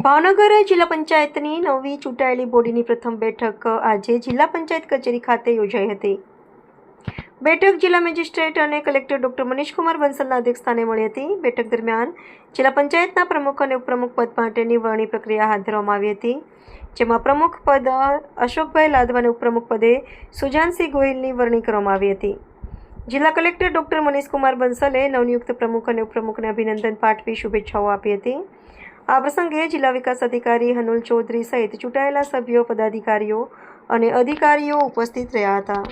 ભાવનગર જિલ્લા પંચાયતની નવી ચૂંટાયેલી બોડીની પ્રથમ બેઠક આજે જિલ્લા પંચાયત કચેરી ખાતે યોજાઈ હતી. બેઠક જિલ્લા મેજિસ્ટ્રેટ અને કલેક્ટર ડોક્ટર મનીષકુમાર બંસલના અધ્યક્ષસ્થાને મળી હતી. બેઠક દરમિયાન જિલ્લા પંચાયતના પ્રમુખ અને ઉપપ્રમુખ પદ માટેની વરણી પ્રક્રિયા હાથ ધરવામાં આવી હતી, જેમાં પ્રમુખ પદ અશોકભાઈ લાદવા અને ઉપપ્રમુખ પદે સુજાનસિંહ ગોહિલની વરણી કરવામાં આવી હતી. જિલ્લા કલેક્ટર ડોક્ટર મનીષકુમાર બંસલે નવનિયુક્ત પ્રમુખ અને ઉપપ્રમુખને અભિનંદન પાઠવી શુભેચ્છાઓ આપી હતી. આ પ્રસંગે જિલ્લા વિકાસ અધિકારી હનુલ ચૌધરી સહિત ચૂંટાયેલા સભ્યો, પદાધિકારીઓ અને અધિકારીઓ ઉપસ્થિત રહ્યા હતા.